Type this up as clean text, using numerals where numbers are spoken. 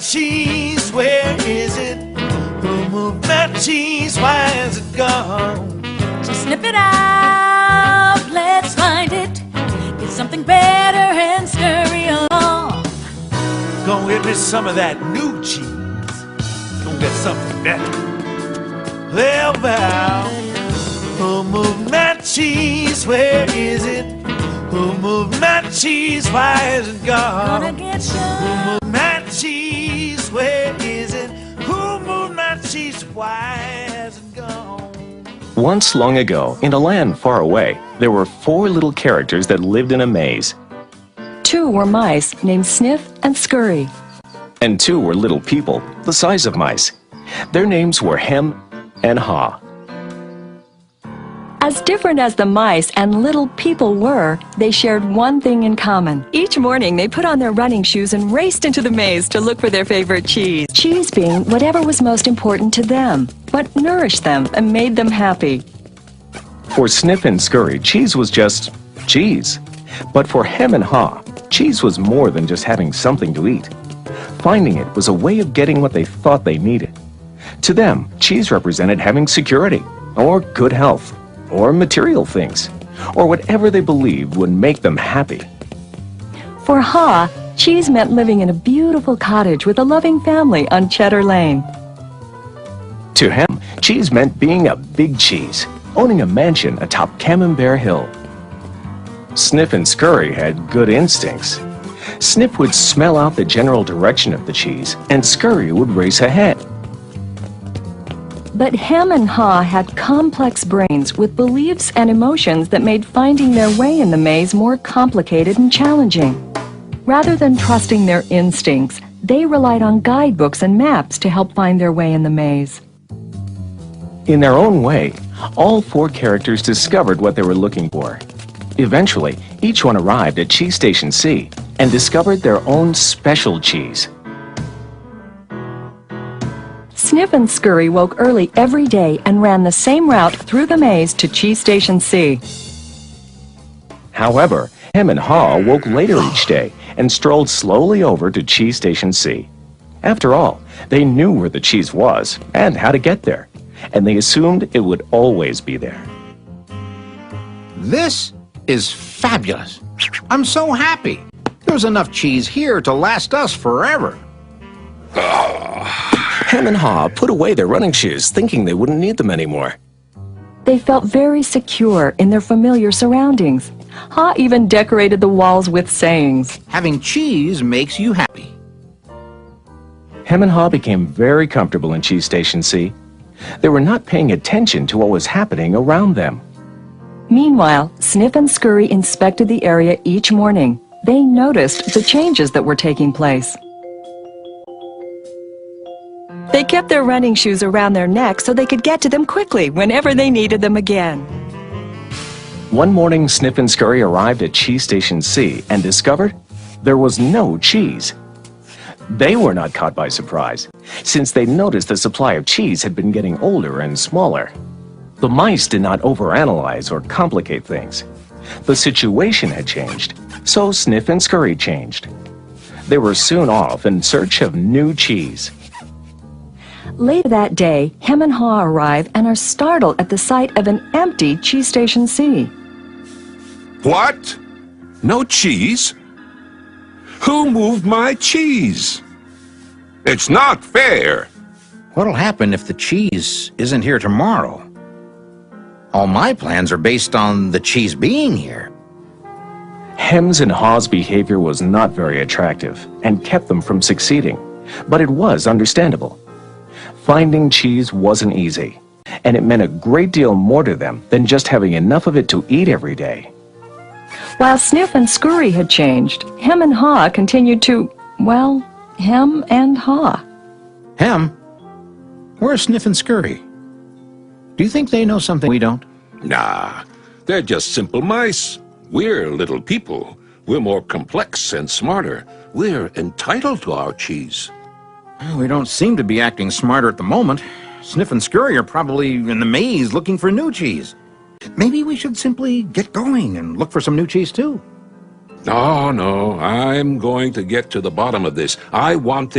cheese? Where is it? Who moved my cheese? Why is it gone? So snip it out, let's find it. Get something better and scurry along. Go get me some of that new cheese. Go get something better. Well, Val, who moved my cheese? Where is it? Who moved my cheese? Why is it gone? Gonna get Who some. moved my cheese? Where is it? Who moved my cheese? Why is it gone? Once long ago, in a land far away, there were 4 little characters that lived in a maze. 2 were mice named Sniff and Scurry. And 2 were little people, the size of mice. Their names were Hem and Haw. As different as the mice and little people were, they shared one thing in common. Each morning, they put on their running shoes and raced into the maze to look for their favorite cheese. Cheese being whatever was most important to them, what nourished them and made them happy. For Sniff and Scurry, cheese was just cheese. But for Hem and Haw, cheese was more than just having something to eat. Finding it was a way of getting what they thought they needed. To them, cheese represented having security, or good health, or material things, or whatever they believed would make them happy. For Haw, cheese meant living in a beautiful cottage with a loving family on Cheddar Lane. To Hem, cheese meant being a big cheese, owning a mansion atop Camembert Hill. Sniff and Scurry had good instincts. Sniff would smell out the general direction of the cheese, and Scurry would race ahead. But Hem and Haw had complex brains with beliefs and emotions that made finding their way in the maze more complicated and challenging. Rather than trusting their instincts, they relied on guidebooks and maps to help find their way in the maze. In their own way, all 4 characters discovered what they were looking for. Eventually, each one arrived at Cheese Station C and discovered their own special cheese. Sniff and Scurry woke early every day and ran the same route through the maze to Cheese Station C. However, Hem and Haw woke later each day and strolled slowly over to Cheese Station C. After all, they knew where the cheese was and how to get there, and they assumed it would always be there. This is fabulous. I'm so happy. There's enough cheese here to last us forever. Hem and Haw put away their running shoes, thinking they wouldn't need them anymore. They felt very secure in their familiar surroundings. Haw even decorated the walls with sayings. Having cheese makes you happy. Hem and Haw became very comfortable in Cheese Station C. They were not paying attention to what was happening around them. Meanwhile, Sniff and Scurry inspected the area each morning. They noticed the changes that were taking place. They kept their running shoes around their necks so they could get to them quickly whenever they needed them again. One morning, Sniff and Scurry arrived at Cheese Station C and discovered there was no cheese. They were not caught by surprise, since they noticed the supply of cheese had been getting older and smaller. The mice did not overanalyze or complicate things. The situation had changed, so Sniff and Scurry changed. They were soon off in search of new cheese. Later that day, Hem and Haw arrive and are startled at the sight of an empty Cheese Station C. What? No cheese? Who moved my cheese? It's not fair. What'll happen if the cheese isn't here tomorrow? All my plans are based on the cheese being here. Hem's and Haw's behavior was not very attractive and kept them from succeeding, but it was understandable. Finding cheese wasn't easy, and it meant a great deal more to them than just having enough of it to eat every day. While Sniff and Scurry had changed, Hem and Haw continued to, well, hem and haw. Hem? Where's Sniff and Scurry? Do you think they know something we don't? Nah, they're just simple mice. We're little people. We're more complex and smarter. We're entitled to our cheese. Well, we don't seem to be acting smarter at the moment. Sniff and Scurry are probably in the maze looking for new cheese. Maybe we should simply get going and look for some new cheese too. No, I'm going to get to the bottom of this. I want things